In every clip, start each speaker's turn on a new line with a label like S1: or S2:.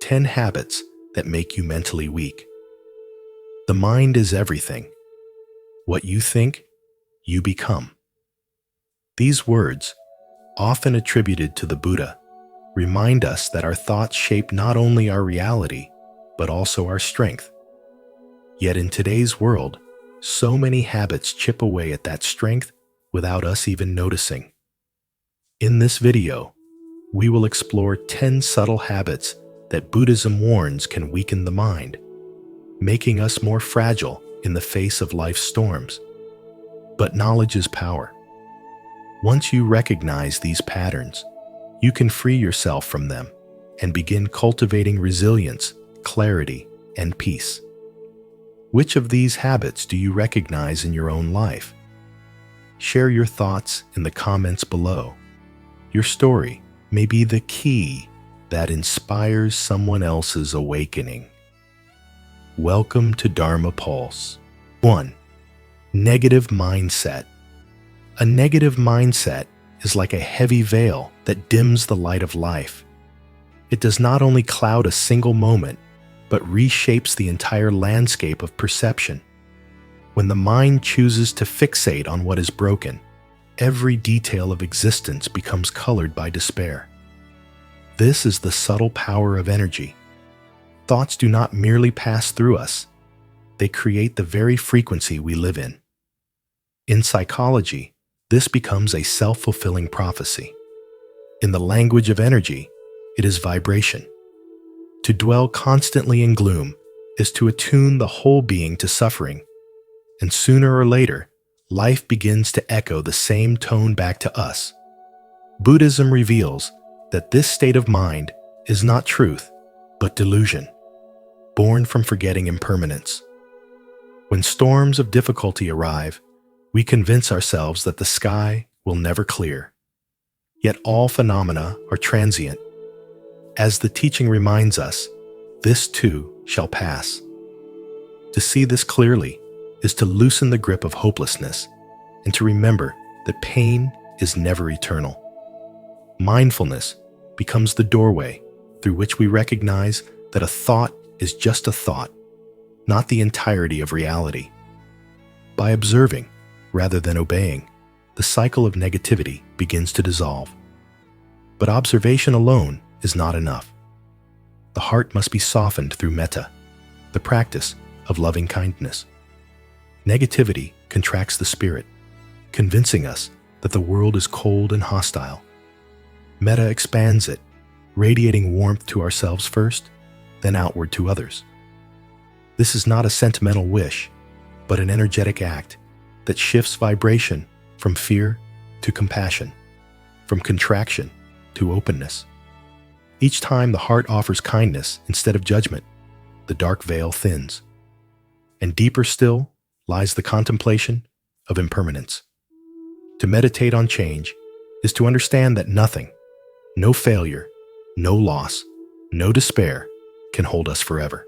S1: 10 habits that make you mentally weak. The mind is everything. What you think, you become. These words, often attributed to the Buddha, remind us that our thoughts shape not only our reality, but also our strength. Yet in today's world, so many habits chip away at that strength without us even noticing. In this video, we will explore 10 subtle habits that Buddhism warns can weaken the mind, making us more fragile in the face of life's storms. But knowledge is power. Once you recognize these patterns, you can free yourself from them and begin cultivating resilience, clarity, and peace. Which of these habits do you recognize in your own life? Share your thoughts in the comments below. Your story may be the key that inspires someone else's awakening. Welcome to Dharma Pulse. 1. Negative mindset. A negative mindset is like a heavy veil that dims the light of life. It does not only cloud a single moment, but reshapes the entire landscape of perception. When the mind chooses to fixate on what is broken, every detail of existence becomes colored by despair. This is the subtle power of energy. Thoughts do not merely pass through us. They create the very frequency we live in. In psychology, this becomes a self-fulfilling prophecy. In the language of energy, it is vibration. To dwell constantly in gloom is to attune the whole being to suffering, and sooner or later, life begins to echo the same tone back to us. Buddhism reveals that this state of mind is not truth, but delusion, born from forgetting impermanence. When storms of difficulty arrive, we convince ourselves that the sky will never clear. Yet all phenomena are transient. As the teaching reminds us, this too shall pass. To see this clearly is to loosen the grip of hopelessness and to remember that pain is never eternal. Mindfulness becomes the doorway through which we recognize that a thought is just a thought, not the entirety of reality. By observing, rather than obeying, the cycle of negativity begins to dissolve. But observation alone is not enough. The heart must be softened through metta, the practice of loving kindness. Negativity contracts the spirit, convincing us that the world is cold and hostile. Metta expands it, radiating warmth to ourselves first, then outward to others. This is not a sentimental wish, but an energetic act that shifts vibration from fear to compassion, from contraction to openness. Each time the heart offers kindness instead of judgment, the dark veil thins. And deeper still lies the contemplation of impermanence. To meditate on change is to understand that nothing, no failure, no loss, no despair can hold us forever.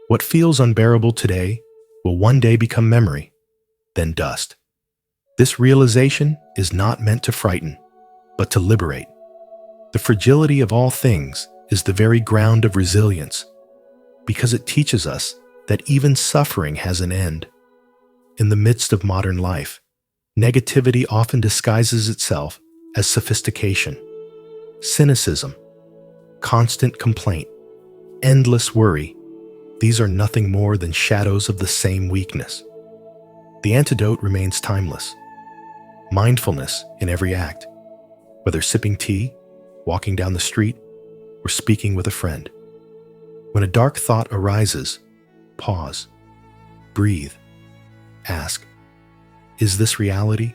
S1: What feels unbearable today will one day become memory, then dust. This realization is not meant to frighten, but to liberate. The fragility of all things is the very ground of resilience, because it teaches us that even suffering has an end. In the midst of modern life, negativity often disguises itself as sophistication, cynicism, constant complaint, endless worry. These are nothing more than shadows of the same weakness. The antidote remains timeless. Mindfulness in every act, whether sipping tea, walking down the street, or speaking with a friend. When a dark thought arises, pause, breathe, ask, is this reality,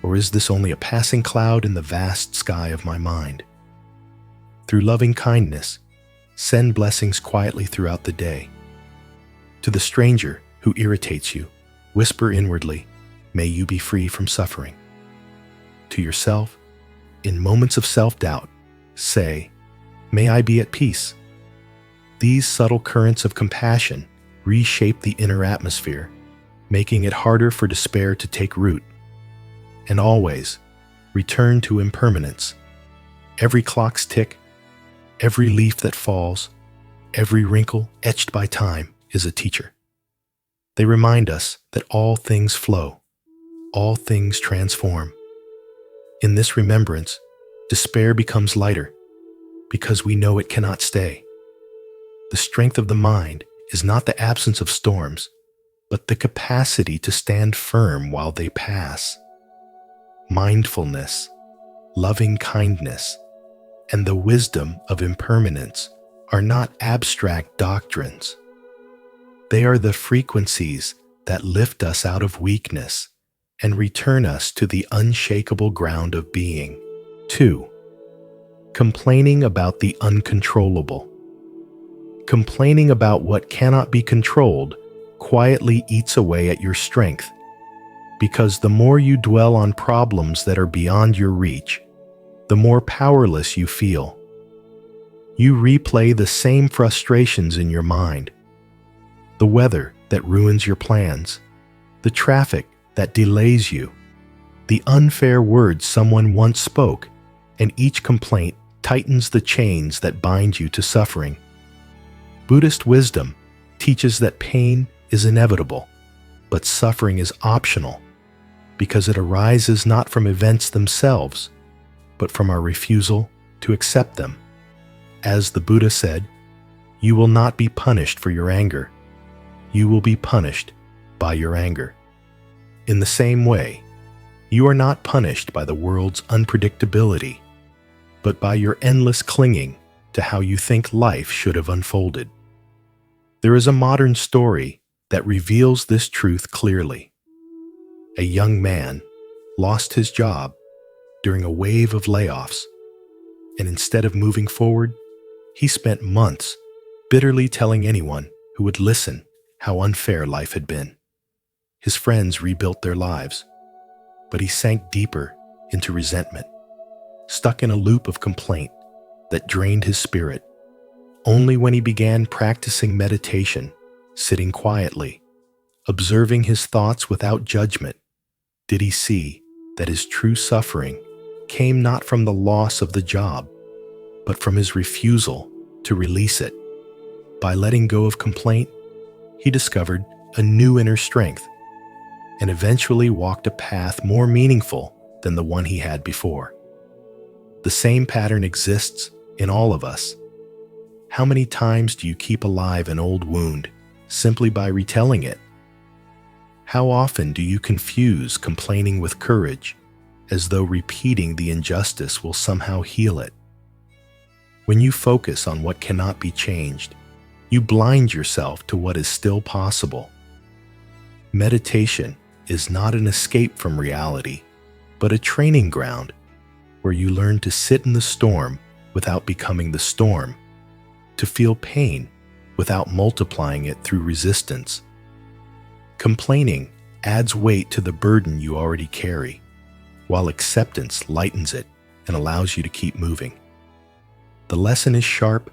S1: or is this only a passing cloud in the vast sky of my mind? Through loving kindness, send blessings quietly throughout the day. To the stranger who irritates you, whisper inwardly, may you be free from suffering. To yourself, in moments of self-doubt, say, may I be at peace. These subtle currents of compassion reshape the inner atmosphere, making it harder for despair to take root. And always, return to impermanence. Every clock's tick, every leaf that falls, Every wrinkle etched by time is a teacher. They remind us that all things flow, all things transform. In this remembrance, despair becomes lighter because we know it cannot stay. The strength of the mind is not the absence of storms, but the capacity to stand firm while they pass. Mindfulness, loving kindness, and the wisdom of impermanence are not abstract doctrines. They are the frequencies that lift us out of weakness and return us to the unshakable ground of being. 2. Complaining about the uncontrollable. Complaining about what cannot be controlled quietly eats away at your strength, because the more you dwell on problems that are beyond your reach, the more powerless you feel. You replay the same frustrations in your mind. The weather that ruins your plans, the traffic that delays you, the unfair words someone once spoke, and each complaint tightens the chains that bind you to suffering. Buddhist wisdom teaches that pain is inevitable, but suffering is optional because it arises not from events themselves, but from our refusal to accept them. As the Buddha said, "You will not be punished for your anger. You will be punished by your anger." In the same way, you are not punished by the world's unpredictability, but by your endless clinging to how you think life should have unfolded. There is a modern story that reveals this truth clearly. A young man lost his job during a wave of layoffs, and instead of moving forward, he spent months bitterly telling anyone who would listen how unfair life had been. His friends rebuilt their lives, but he sank deeper into resentment, stuck in a loop of complaint that drained his spirit. Only when he began practicing meditation, sitting quietly, observing his thoughts without judgment, did he see that his true suffering came not from the loss of the job, but from his refusal to release it. By letting go of complaint, he discovered a new inner strength and eventually walked a path more meaningful than the one he had before. The same pattern exists in all of us. How many times do you keep alive an old wound simply by retelling it? How often do you confuse complaining with courage, as though repeating the injustice will somehow heal it? When you focus on what cannot be changed, you blind yourself to what is still possible. Meditation is not an escape from reality, but a training ground where you learn to sit in the storm without becoming the storm, to feel pain without multiplying it through resistance. Complaining adds weight to the burden you already carry, while acceptance lightens it and allows you to keep moving. The lesson is sharp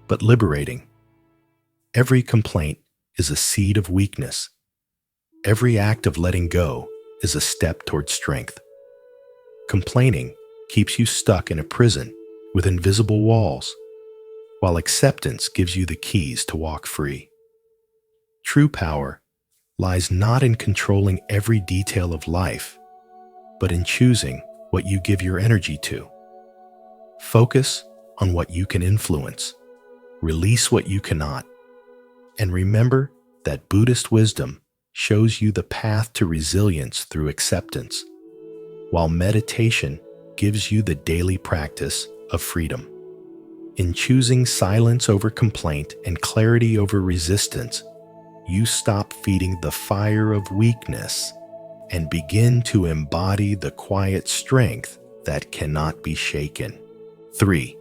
S1: but liberating. Every complaint is a seed of weakness. Every act of letting go is a step toward strength. Complaining keeps you stuck in a prison with invisible walls, while acceptance gives you the keys to walk free. True power lies not in controlling every detail of life, but in choosing what you give your energy to. Focus on what you can influence, release what you cannot, and remember that Buddhist wisdom shows you the path to resilience through acceptance, while meditation gives you the daily practice of freedom. In choosing silence over complaint and clarity over resistance, you stop feeding the fire of weakness and begin to embody the quiet strength that cannot be shaken. 3.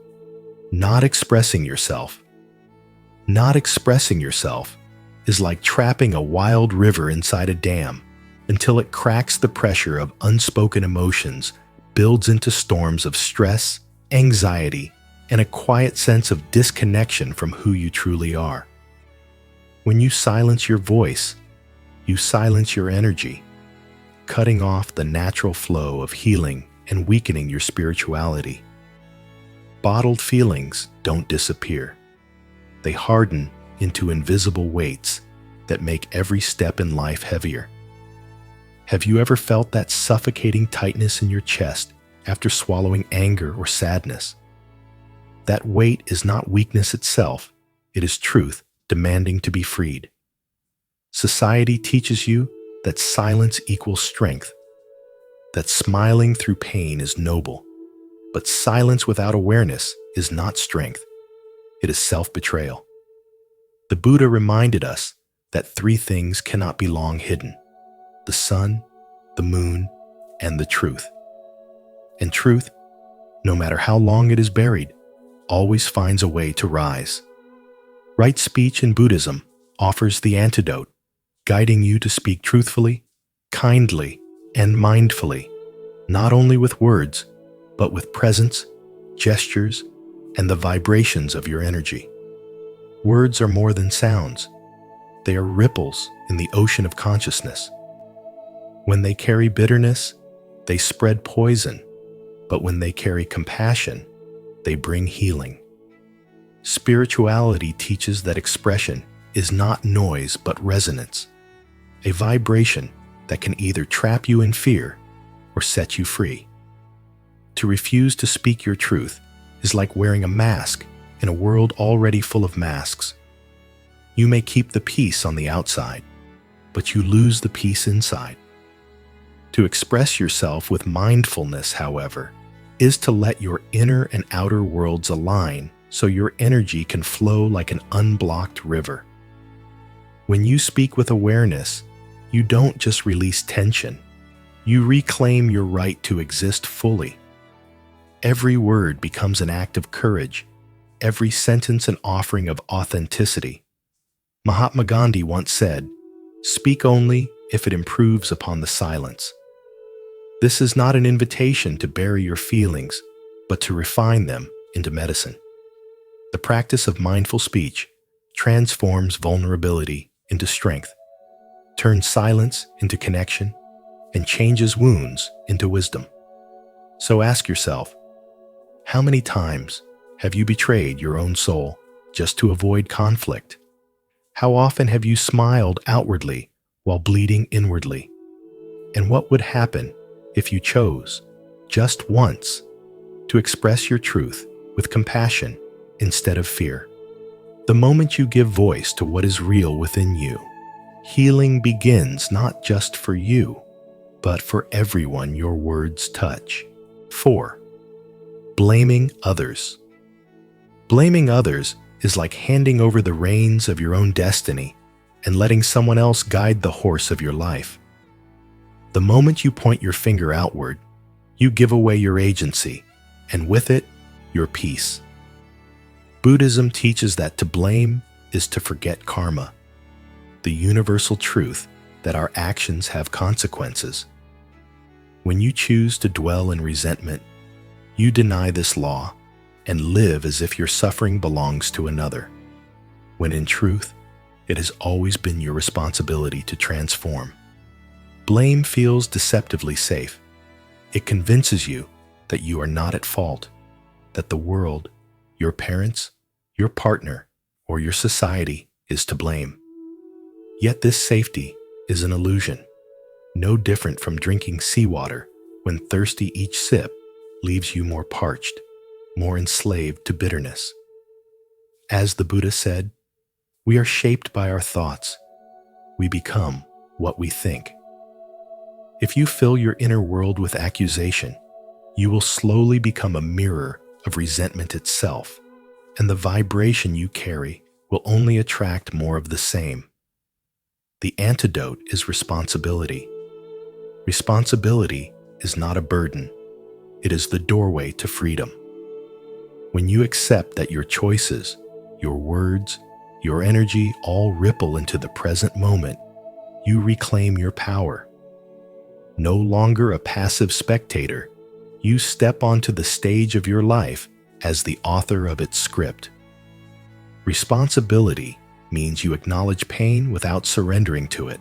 S1: Not expressing yourself. Not expressing yourself is like trapping a wild river inside a dam until it cracks the pressure of unspoken emotions, builds into storms of stress, anxiety, and a quiet sense of disconnection from who you truly are. When you silence your voice, you silence your energy, cutting off the natural flow of healing and weakening your spirituality. Bottled feelings don't disappear. they harden into invisible weights that make every step in life heavier. Have you ever felt that suffocating tightness in your chest after swallowing anger or sadness? That weight is not weakness itself, it is truth demanding to be freed. Society teaches you that silence equals strength, that smiling through pain is noble, but silence without awareness is not strength, it is self-betrayal. The Buddha reminded us that three things cannot be long hidden: the sun, the moon, and the truth. And truth, no matter how long it is buried, always finds a way to rise. Right speech in Buddhism offers the antidote, guiding you to speak truthfully, kindly, and mindfully, not only with words, but with presence, gestures, and the vibrations of your energy. Words are more than sounds. They are ripples in the ocean of consciousness. When they carry bitterness, they spread poison, but when they carry compassion, they bring healing. Spirituality teaches that expression is not noise but resonance, a vibration that can either trap you in fear or set you free. To refuse to speak your truth is like wearing a mask in a world already full of masks. You may keep the peace on the outside, but you lose the peace inside. To express yourself with mindfulness, however, is to let your inner and outer worlds align so your energy can flow like an unblocked river. When you speak with awareness, you don't just release tension, you reclaim your right to exist fully. Every word becomes an act of courage, every sentence an offering of authenticity. Mahatma Gandhi once said, "Speak only if it improves upon the silence." This is not an invitation to bury your feelings, but to refine them into medicine. The practice of mindful speech transforms vulnerability into strength, turns silence into connection, and changes wounds into wisdom. So ask yourself, how many times have you betrayed your own soul just to avoid conflict? How often have you smiled outwardly while bleeding inwardly? And what would happen if you chose, just once, to express your truth with compassion instead of fear? The moment you give voice to what is real within you, healing begins not just for you, but for everyone your words touch. 4. Blaming others. Blaming others is like handing over the reins of your own destiny and letting someone else guide the horse of your life. The moment you point your finger outward, you give away your agency, and with it, your peace. Buddhism teaches that to blame is to forget karma, the universal truth that our actions have consequences. When you choose to dwell in resentment, you deny this law and live as if your suffering belongs to another, when in truth, it has always been your responsibility to transform. Blame feels deceptively safe. It convinces you that you are not at fault, that the world, your parents, your partner, or your society is to blame. Yet this safety is an illusion, no different from drinking seawater when thirsty each sip leaves you more parched, more enslaved to bitterness. As the Buddha said, we are shaped by our thoughts. We become what we think. If you fill your inner world with accusation, you will slowly become a mirror of resentment itself, and the vibration you carry will only attract more of the same. The antidote is responsibility. Responsibility is not a burden. It is the doorway to freedom. When you accept that your choices, your words, your energy all ripple into the present moment, you reclaim your power. No longer a passive spectator, you step onto the stage of your life as the author of its script. Responsibility means you acknowledge pain without surrendering to it.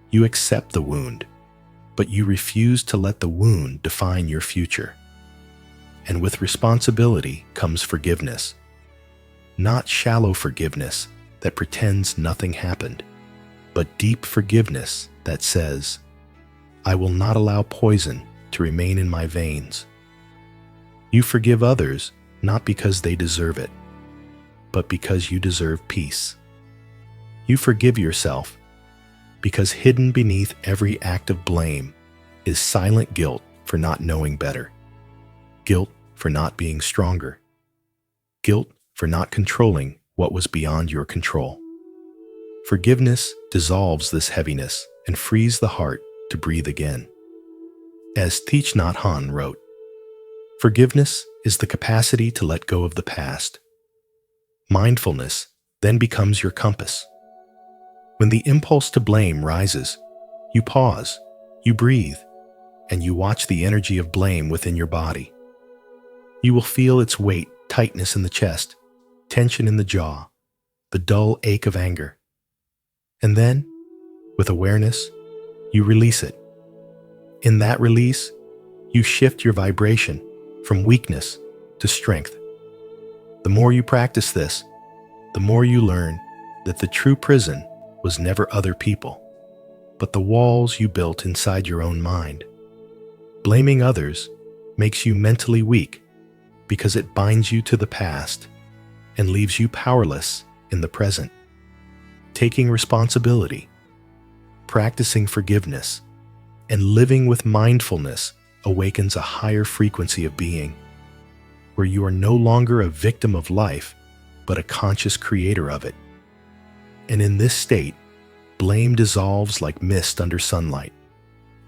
S1: You accept the wound, but you refuse to let the wound define your future. And with responsibility comes forgiveness. not shallow forgiveness that pretends nothing happened, but deep forgiveness that says, I will not allow poison to remain in my veins. You forgive others not because they deserve it, but because you deserve peace. You forgive yourself because hidden beneath every act of blame is silent guilt for not knowing better, guilt for not being stronger, guilt for not controlling what was beyond your control. Forgiveness dissolves this heaviness and frees the heart to breathe again. As Thich Nhat Hanh wrote, forgiveness is the capacity to let go of the past. Mindfulness then becomes your compass. When the impulse to blame rises, you pause, you breathe, and you watch the energy of blame within your body. You will feel its weight, tightness in the chest, tension in the jaw, the dull ache of anger. And then, with awareness, you release it. In that release, you shift your vibration from weakness to strength. The more you practice this, the more you learn that the true prison was never other people, but the walls you built inside your own mind. Blaming others makes you mentally weak because it binds you to the past and leaves you powerless in the present. Taking responsibility, practicing forgiveness, and living with mindfulness awakens a higher frequency of being, where you are no longer a victim of life, but a conscious creator of it. And in this state, blame dissolves like mist under sunlight,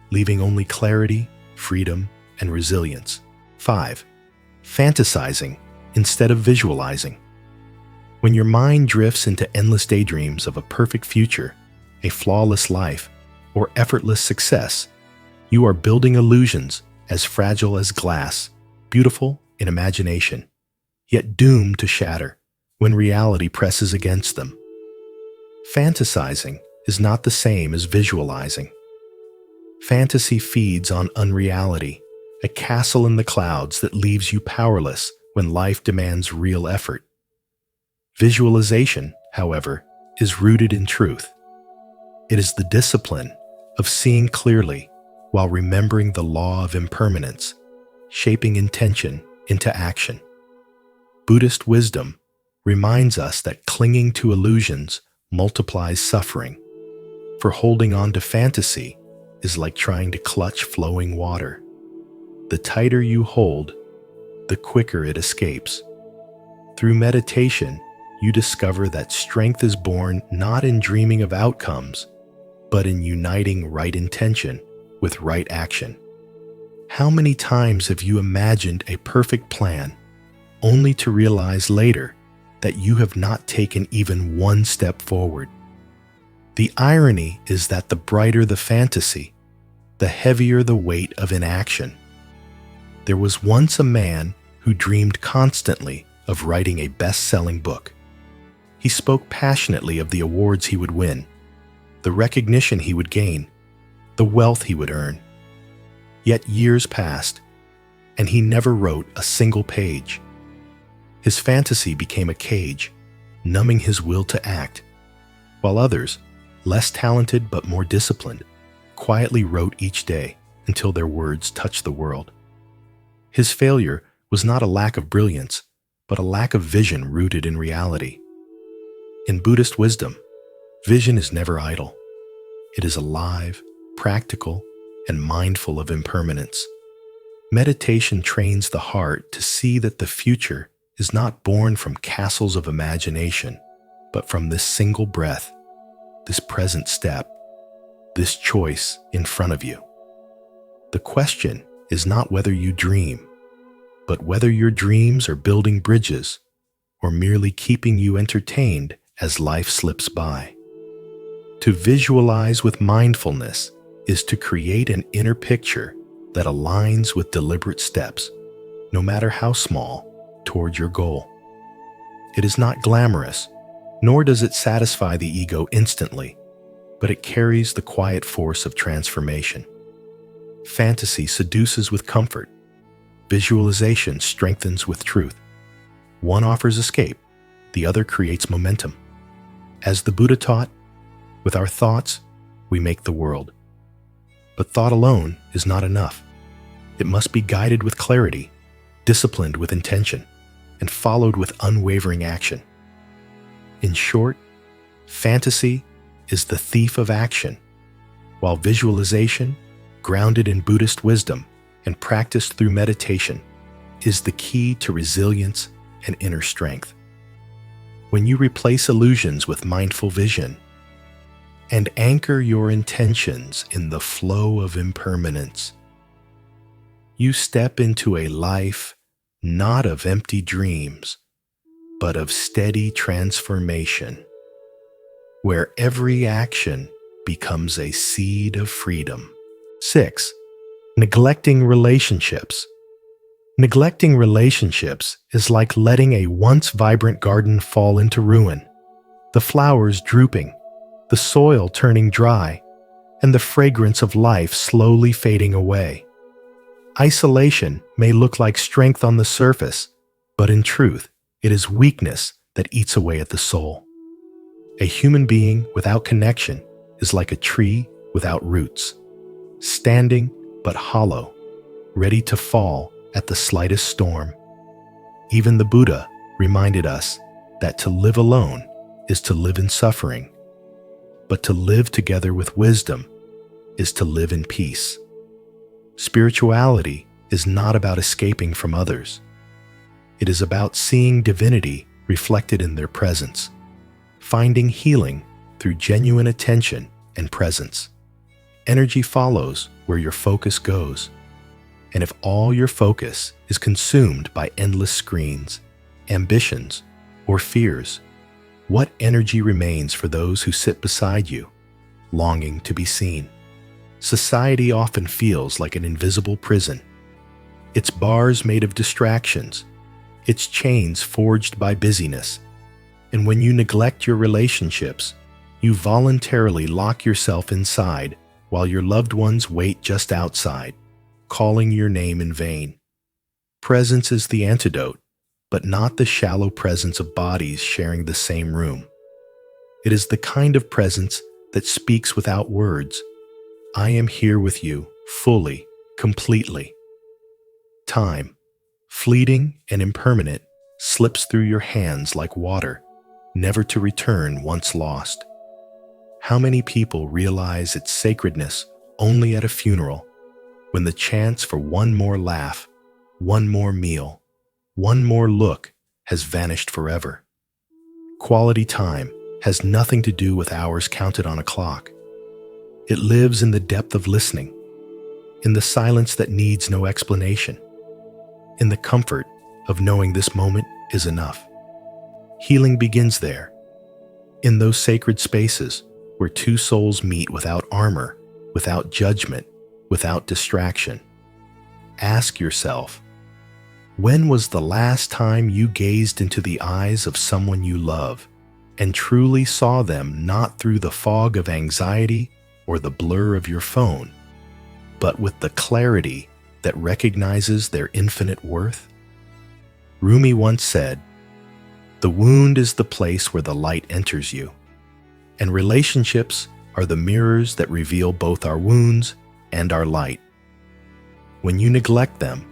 S1: leaving only clarity, freedom, and resilience. 5. Fantasizing instead of visualizing. When your mind drifts into endless daydreams of a perfect future, a flawless life, or effortless success, you are building illusions as fragile as glass, beautiful in imagination, yet doomed to shatter when reality presses against them. Fantasizing is not the same as visualizing. Fantasy feeds on unreality, a castle in the clouds that leaves you powerless when life demands real effort. Visualization, however, is rooted in truth. It is the discipline of seeing clearly while remembering the law of impermanence, shaping intention into action. Buddhist wisdom reminds us that clinging to illusions multiplies suffering, for holding on to fantasy is like trying to clutch flowing water. The tighter you hold, the quicker it escapes. Through meditation, you discover that strength is born not in dreaming of outcomes, but in uniting right intention with right action. How many times have you imagined a perfect plan, only to realize later that you have not taken even one step forward? The irony is that the brighter the fantasy, the heavier the weight of inaction. There was once a man who dreamed constantly of writing a best-selling book. He spoke passionately of the awards he would win, the recognition he would gain, the wealth he would earn. Yet years passed, and he never wrote a single page. His fantasy became a cage, numbing his will to act, while others, less talented but more disciplined, quietly wrote each day until their words touched the world. His failure was not a lack of brilliance, but a lack of vision rooted in reality. In Buddhist wisdom, vision is never idle. It is alive, practical, and mindful of impermanence. Meditation trains the heart to see that the future is not born from castles of imagination, but from this single breath, this present step, this choice in front of you. The question is not whether you dream, but whether your dreams are building bridges or merely keeping you entertained as life slips by. To visualize with mindfulness is to create an inner picture that aligns with deliberate steps, no matter how small, toward your goal. It is not glamorous, nor does it satisfy the ego instantly, but it carries the quiet force of transformation. Fantasy seduces with comfort. Visualization strengthens with truth. One offers escape, the other creates momentum. As the Buddha taught, with our thoughts, we make the world. But thought alone is not enough. It must be guided with clarity, disciplined with intention, and followed with unwavering action. In short, fantasy is the thief of action, while visualization, grounded in Buddhist wisdom and practiced through meditation, is the key to resilience and inner strength. When you replace illusions with mindful vision and anchor your intentions in the flow of impermanence, you step into a life not of empty dreams, but of steady transformation, where every action becomes a seed of freedom. 6. Neglecting relationships. Neglecting relationships is like letting a once vibrant garden fall into ruin, the flowers drooping, the soil turning dry, and the fragrance of life slowly fading away. Isolation may look like strength on the surface, but in truth, it is weakness that eats away at the soul. A human being without connection is like a tree without roots, standing but hollow, ready to fall at the slightest storm. Even the Buddha reminded us that to live alone is to live in suffering, but to live together with wisdom is to live in peace. Spirituality is not about escaping from others. It is about seeing divinity reflected in their presence, finding healing through genuine attention and presence. Energy follows where your focus goes. And if all your focus is consumed by endless screens, ambitions, or fears, what energy remains for those who sit beside you, longing to be seen? Society often feels like an invisible prison, its bars made of distractions, its chains forged by busyness. And when you neglect your relationships, you voluntarily lock yourself inside while your loved ones wait just outside, calling your name in vain. Presence is the antidote, but not the shallow presence of bodies sharing the same room. It is the kind of presence that speaks without words. I am here with you, fully, completely. Time, fleeting and impermanent, slips through your hands like water, never to return once lost. How many people realize its sacredness only at a funeral, when the chance for one more laugh, one more meal, one more look has vanished forever? Quality time has nothing to do with hours counted on a clock. It lives in the depth of listening, in the silence that needs no explanation, in the comfort of knowing this moment is enough. Healing begins there, in those sacred spaces where two souls meet without armor, without judgment, without distraction. Ask yourself, when was the last time you gazed into the eyes of someone you love and truly saw them not through the fog of anxiety or the blur of your phone, but with the clarity that recognizes their infinite worth? Rumi once said, "The wound is the place where the light enters you, and relationships are the mirrors that reveal both our wounds and our light. When you neglect them,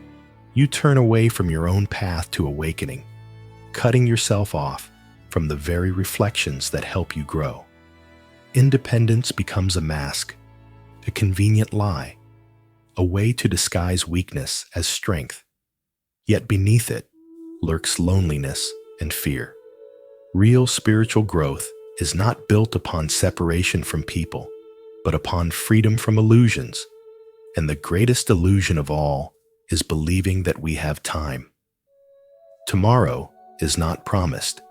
S1: you turn away from your own path to awakening, cutting yourself off from the very reflections that help you grow. Independence becomes a mask, a convenient lie, a way to disguise weakness as strength. Yet beneath it lurks loneliness and fear. Real spiritual growth is not built upon separation from people, but upon freedom from illusions. And the greatest illusion of all is believing that we have time. Tomorrow is not promised,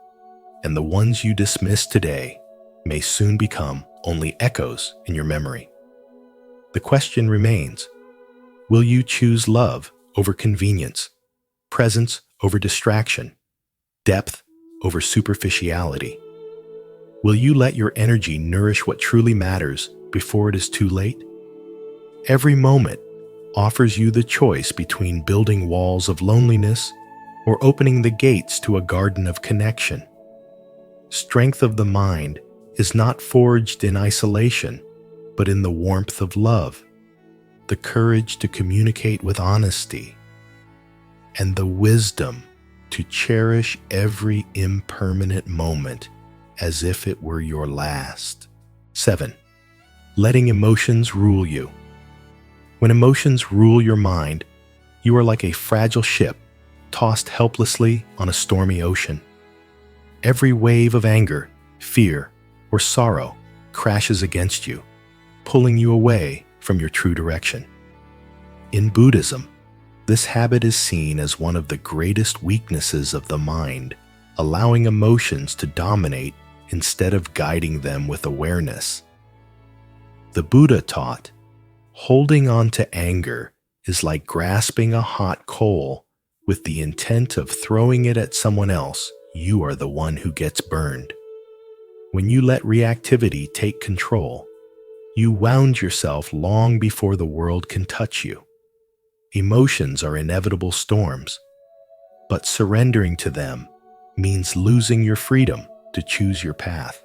S1: and the ones you dismiss today may soon become only echoes in your memory. The question remains, will you choose love over convenience, presence over distraction, depth over superficiality? Will you let your energy nourish what truly matters before it is too late? Every moment offers you the choice between building walls of loneliness or opening the gates to a garden of connection. Strength of the mind is not forged in isolation, but in the warmth of love, the courage to communicate with honesty, and the wisdom to cherish every impermanent moment as if it were your last. 7. Letting emotions rule you. When emotions rule your mind, you are like a fragile ship tossed helplessly on a stormy ocean. Every wave of anger, fear, or sorrow crashes against you, pulling you away from your true direction. In Buddhism, this habit is seen as one of the greatest weaknesses of the mind, allowing emotions to dominate instead of guiding them with awareness. The Buddha taught, holding on to anger is like grasping a hot coal with the intent of throwing it at someone else. You are the one who gets burned. When you let reactivity take control, you wound yourself long before the world can touch you. Emotions are inevitable storms, but surrendering to them means losing your freedom to choose your path.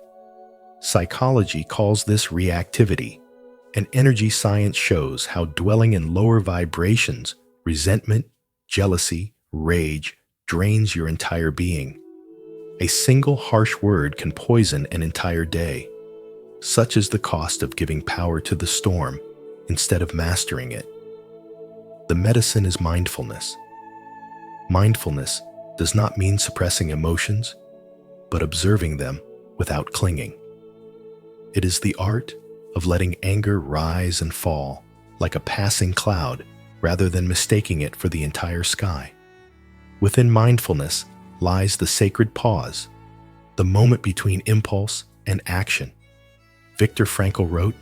S1: Psychology calls this reactivity, and energy science shows how dwelling in lower vibrations, resentment, jealousy, rage, drains your entire being. A single harsh word can poison an entire day. Such is the cost of giving power to the storm instead of mastering it. The medicine is mindfulness. Mindfulness does not mean suppressing emotions, but observing them without clinging. It is the art of letting anger rise and fall like a passing cloud rather than mistaking it for the entire sky. Within mindfulness lies the sacred pause, the moment between impulse and action. Viktor Frankl wrote,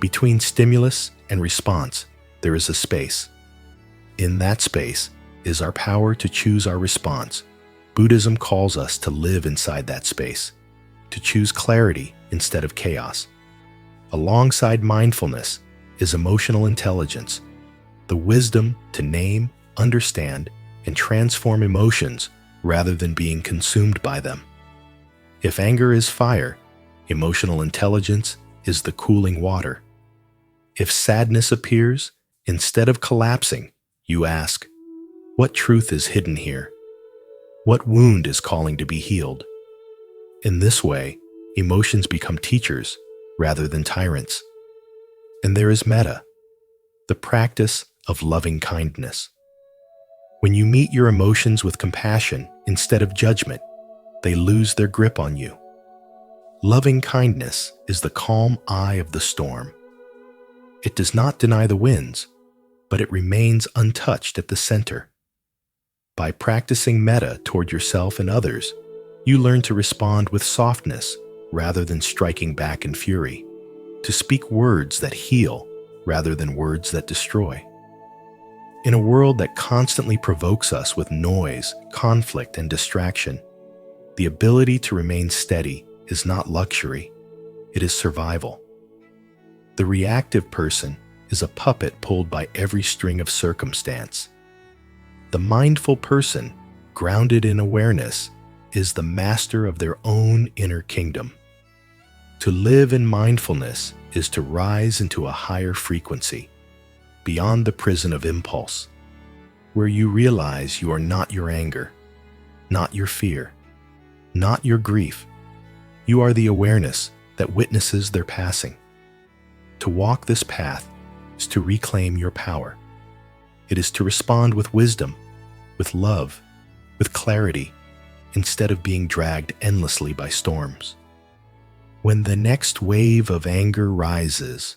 S1: "Between stimulus and response, there is a space. In that space is our power to choose our response." Buddhism calls us to live inside that space, to choose clarity instead of chaos. Alongside mindfulness is emotional intelligence, the wisdom to name, understand, and transform emotions rather than being consumed by them. If anger is fire, emotional intelligence is the cooling water. If sadness appears, instead of collapsing, you ask, what truth is hidden here? What wound is calling to be healed? In this way, emotions become teachers rather than tyrants. And there is metta, the practice of loving kindness. When you meet your emotions with compassion instead of judgment, they lose their grip on you. Loving kindness is the calm eye of the storm. It does not deny the winds, but it remains untouched at the center. By practicing metta toward yourself and others, you learn to respond with softness rather than striking back in fury, to speak words that heal rather than words that destroy. In a world that constantly provokes us with noise, conflict, and distraction, the ability to remain steady is not luxury, it is survival. The reactive person is a puppet pulled by every string of circumstance. The mindful person, grounded in awareness, is the master of their own inner kingdom. To live in mindfulness is to rise into a higher frequency, beyond the prison of impulse, where you realize you are not your anger, not your fear, not your grief. You are the awareness that witnesses their passing. To walk this path is to reclaim your power. It is to respond with wisdom, with love, with clarity, instead of being dragged endlessly by storms. When the next wave of anger rises,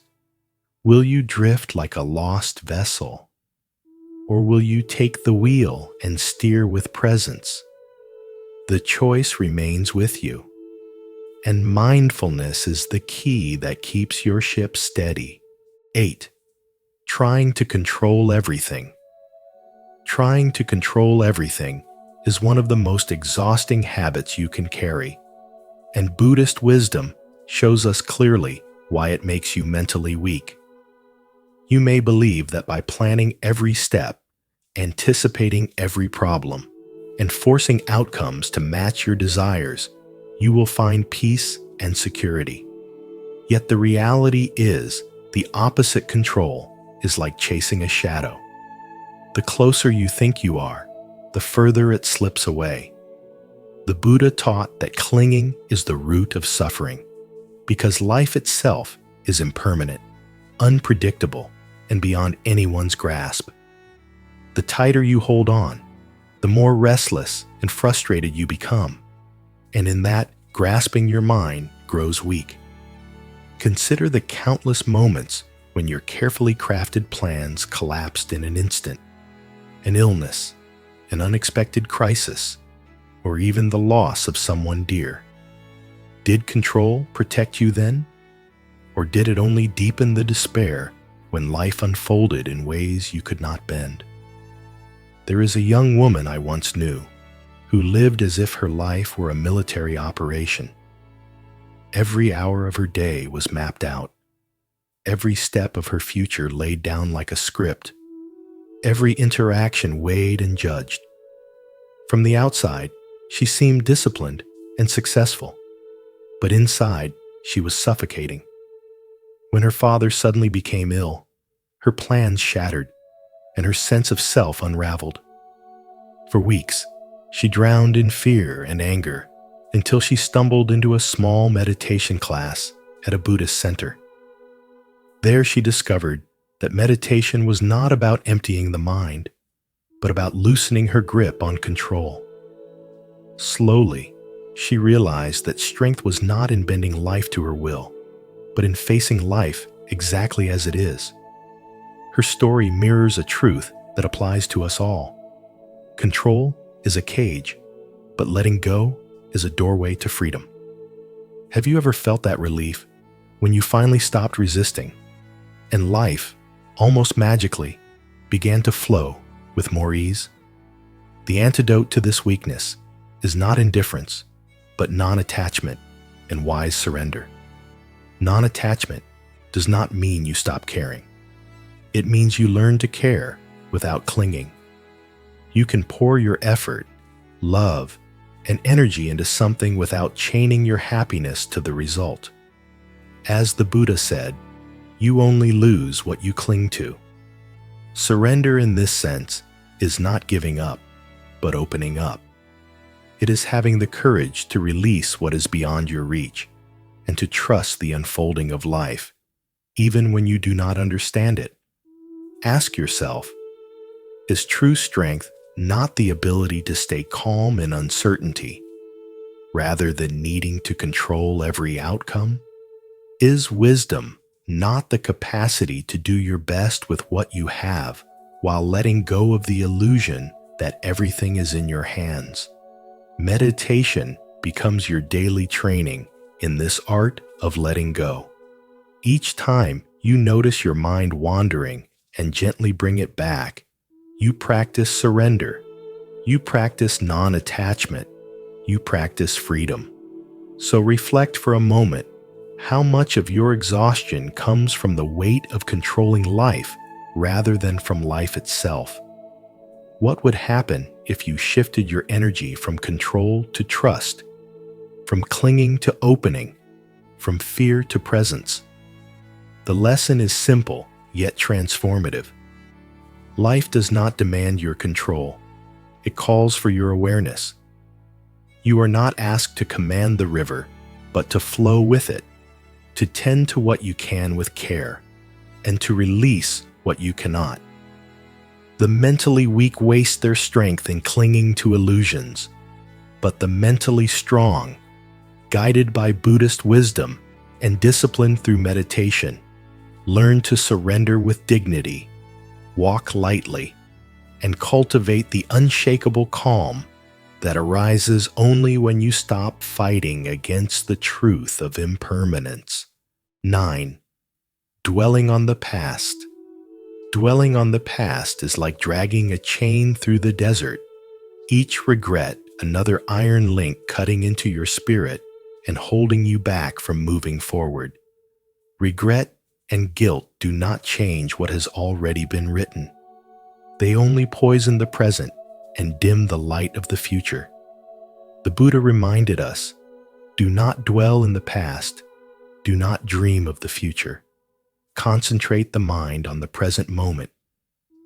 S1: will you drift like a lost vessel, or will you take the wheel and steer with presence? The choice remains with you, and mindfulness is the key that keeps your ship steady. 8. Trying to control everything. Trying to control everything is one of the most exhausting habits you can carry, and Buddhist wisdom shows us clearly why it makes you mentally weak. You may believe that by planning every step, anticipating every problem, and forcing outcomes to match your desires, you will find peace and security. Yet the reality is, the opposite control is like chasing a shadow. The closer you think you are, the further it slips away. The Buddha taught that clinging is the root of suffering, because life itself is impermanent, unpredictable, and beyond anyone's grasp. The tighter you hold on, the more restless and frustrated you become, and in that, grasping your mind grows weak. Consider the countless moments when your carefully crafted plans collapsed in an instant. An illness, an unexpected crisis, or even the loss of someone dear. Did control protect you then? Or did it only deepen the despair when life unfolded in ways you could not bend? There is a young woman I once knew who lived as if her life were a military operation. Every hour of her day was mapped out, every step of her future laid down like a script, every interaction weighed and judged. From the outside, she seemed disciplined and successful, but inside, she was suffocating. When her father suddenly became ill, her plans shattered, and her sense of self unraveled. For weeks, she drowned in fear and anger until she stumbled into a small meditation class at a Buddhist center. There she discovered that meditation was not about emptying the mind, but about loosening her grip on control. Slowly, she realized that strength was not in bending life to her will, but in facing life exactly as it is. Her story mirrors a truth that applies to us all. Control is a cage, but letting go is a doorway to freedom. Have you ever felt that relief when you finally stopped resisting, and life, almost magically, began to flow with more ease? The antidote to this weakness is not indifference, but non-attachment and wise surrender. Non-attachment does not mean you stop caring. It means you learn to care without clinging. You can pour your effort, love, and energy into something without chaining your happiness to the result. As the Buddha said, you only lose what you cling to. Surrender in this sense is not giving up, but opening up. It is having the courage to release what is beyond your reach and to trust the unfolding of life, even when you do not understand it. Ask yourself, is true strength not the ability to stay calm in uncertainty, rather than needing to control every outcome? Is wisdom not the capacity to do your best with what you have, while letting go of the illusion that everything is in your hands? Meditation becomes your daily training in this art of letting go. Each time you notice your mind wandering and gently bring it back, you practice surrender. You practice non-attachment. You practice freedom. So reflect for a moment how much of your exhaustion comes from the weight of controlling life rather than from life itself. What would happen if you shifted your energy from control to trust, from clinging to opening, from fear to presence? The lesson is simple, yet transformative. Life does not demand your control. It calls for your awareness. You are not asked to command the river, but to flow with it, to tend to what you can with care, and to release what you cannot. The mentally weak waste their strength in clinging to illusions, but the mentally strong, guided by Buddhist wisdom and disciplined through meditation, learn to surrender with dignity, walk lightly, and cultivate the unshakable calm that arises only when you stop fighting against the truth of impermanence. 9. Dwelling on the past. Dwelling on the past is like dragging a chain through the desert. Each regret, another iron link cutting into your spirit and holding you back from moving forward. Regret and guilt do not change what has already been written. They only poison the present and dim the light of the future. The Buddha reminded us, Do not dwell in the past. Do not dream of the future. Concentrate the mind on the present moment,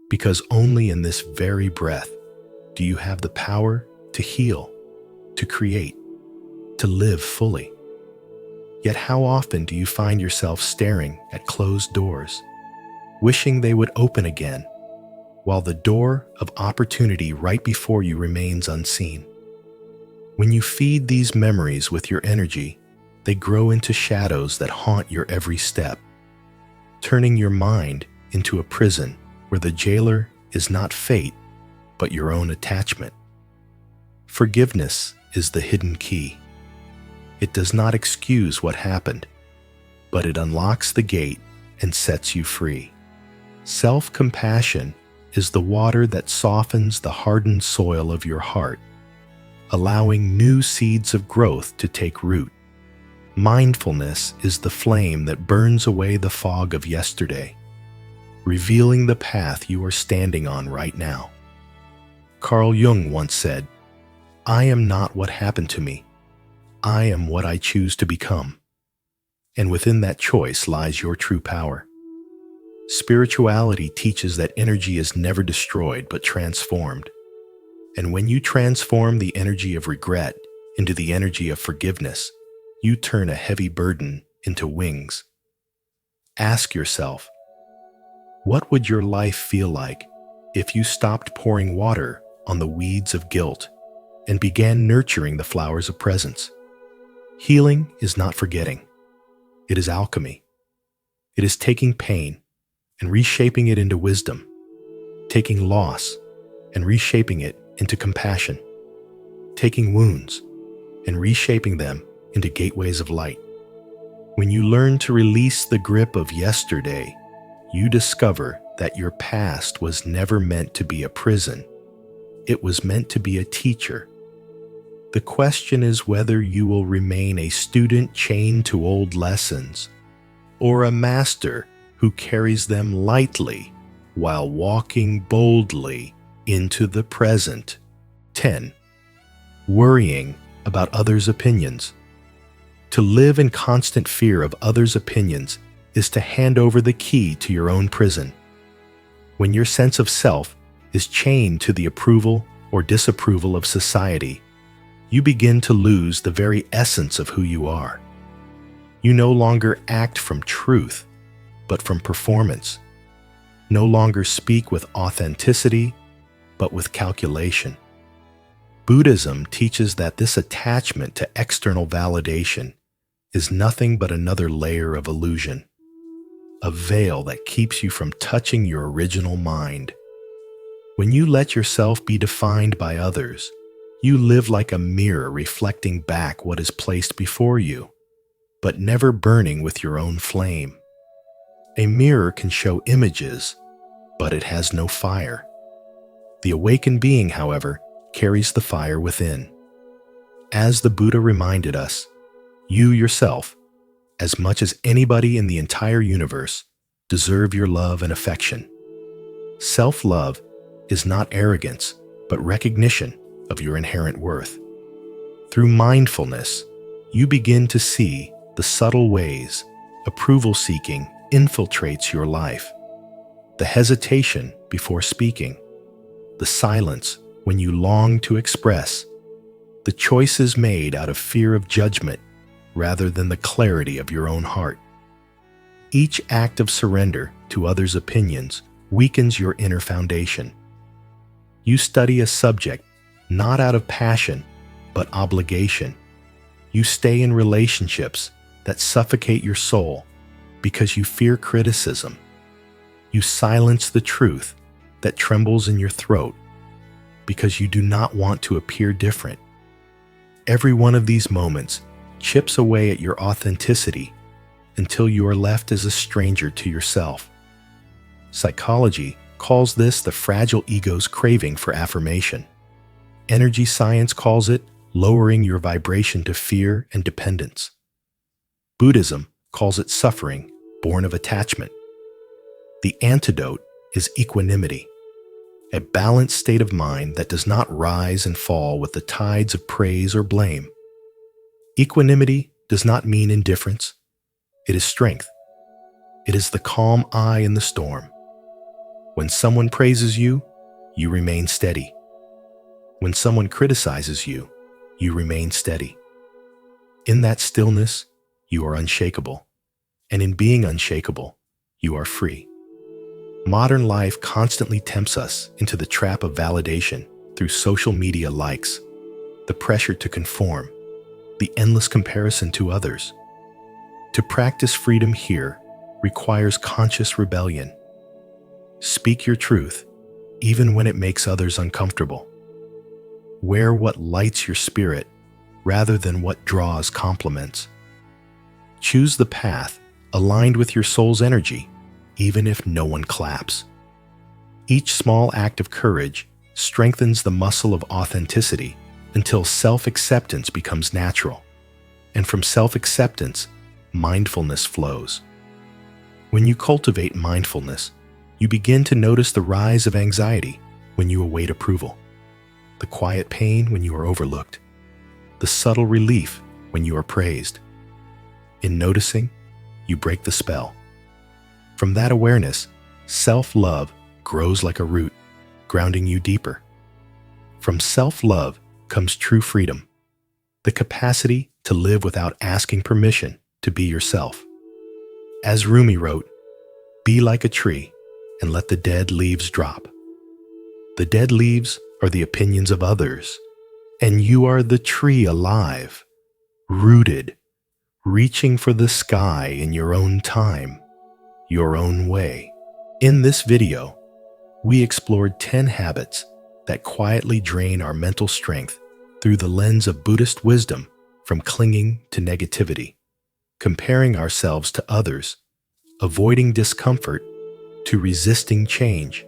S1: because only in this very breath do you have the power to heal, to create, to live fully. Yet how often do you find yourself staring at closed doors, wishing they would open again, while the door of opportunity right before you remains unseen? When you feed these memories with your energy, they grow into shadows that haunt your every step, turning your mind into a prison where the jailer is not fate, but your own attachment. Forgiveness is the hidden key. It does not excuse what happened, but it unlocks the gate and sets you free. Self-compassion is the water that softens the hardened soil of your heart, allowing new seeds of growth to take root. Mindfulness is the flame that burns away the fog of yesterday, revealing the path you are standing on right now. Carl Jung once said, "I am not what happened to me. I am what I choose to become." And within that choice lies your true power. Spirituality teaches that energy is never destroyed but transformed. And when you transform the energy of regret into the energy of forgiveness, you turn a heavy burden into wings. Ask yourself, what would your life feel like if you stopped pouring water on the weeds of guilt and began nurturing the flowers of presence? Healing is not forgetting. It is alchemy. It is taking pain and reshaping it into wisdom, taking loss and reshaping it into compassion, taking wounds and reshaping them into gateways of light. When you learn to release the grip of yesterday, you discover that your past was never meant to be a prison. It was meant to be a teacher. The question is whether you will remain a student chained to old lessons, or a master who carries them lightly while walking boldly into the present. 10. Worrying about others' opinions. To live in constant fear of others' opinions is to hand over the key to your own prison. When your sense of self is chained to the approval or disapproval of society, you begin to lose the very essence of who you are. You no longer act from truth, but from performance. No longer speak with authenticity, but with calculation. Buddhism teaches that this attachment to external validation is nothing but another layer of illusion, a veil that keeps you from touching your original mind. When you let yourself be defined by others, you live like a mirror reflecting back what is placed before you, but never burning with your own flame. A mirror can show images, but it has no fire. The awakened being, however, carries the fire within. As the Buddha reminded us, you yourself, as much as anybody in the entire universe, deserve your love and affection. Self-love is not arrogance, but recognition of your inherent worth. Through mindfulness, you begin to see the subtle ways approval-seeking infiltrates your life. The hesitation before speaking, the silence when you long to express, the choices made out of fear of judgment rather than the clarity of your own heart. Each act of surrender to others' opinions weakens your inner foundation. You study a subject not out of passion, but obligation. You stay in relationships that suffocate your soul because you fear criticism. You silence the truth that trembles in your throat because you do not want to appear different. Every one of these moments chips away at your authenticity until you are left as a stranger to yourself. Psychology calls this the fragile ego's craving for affirmation. Energy science calls it lowering your vibration to fear and dependence. Buddhism calls it suffering born of attachment. The antidote is equanimity, a balanced state of mind that does not rise and fall with the tides of praise or blame. Equanimity does not mean indifference. It is strength. It is the calm eye in the storm. When someone praises you, you remain steady. When someone criticizes you, you remain steady. In that stillness, you are unshakable. And in being unshakable, you are free. Modern life constantly tempts us into the trap of validation through social media likes, the pressure to conform, the endless comparison to others. To practice freedom here requires conscious rebellion. Speak your truth, even when it makes others uncomfortable. Wear what lights your spirit rather than what draws compliments. Choose the path aligned with your soul's energy, even if no one claps. Each small act of courage strengthens the muscle of authenticity until self-acceptance becomes natural. And from self-acceptance, mindfulness flows. When you cultivate mindfulness, you begin to notice the rise of anxiety when you await approval, the quiet pain when you are overlooked, the subtle relief when you are praised. In noticing, you break the spell. From that awareness, self-love grows like a root, grounding you deeper. From self-love comes true freedom, the capacity to live without asking permission to be yourself. As Rumi wrote, "Be like a tree and let the dead leaves drop. The dead leaves are the opinions of others, and you are the tree alive, rooted, reaching for the sky in your own time, your own way." In this video, we explored 10 habits that quietly drain our mental strength through the lens of Buddhist wisdom, from clinging to negativity, comparing ourselves to others, avoiding discomfort, to resisting change.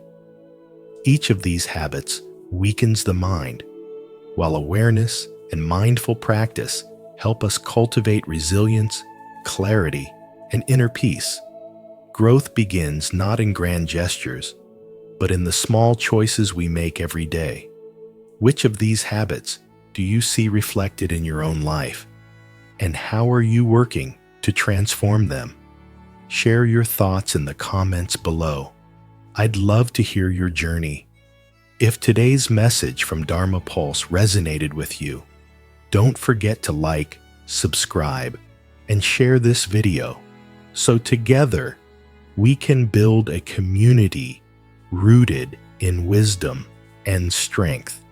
S1: Each of these habits weakens the mind, while awareness and mindful practice help us cultivate resilience, clarity, and inner peace. Growth begins not in grand gestures, but in the small choices we make every day. Which of these habits do you see reflected in your own life? And how are you working to transform them? Share your thoughts in the comments below. I'd love to hear your journey. If today's message from Dharma Pulse resonated with you, don't forget to like, subscribe, and share this video so together we can build a community rooted in wisdom and strength.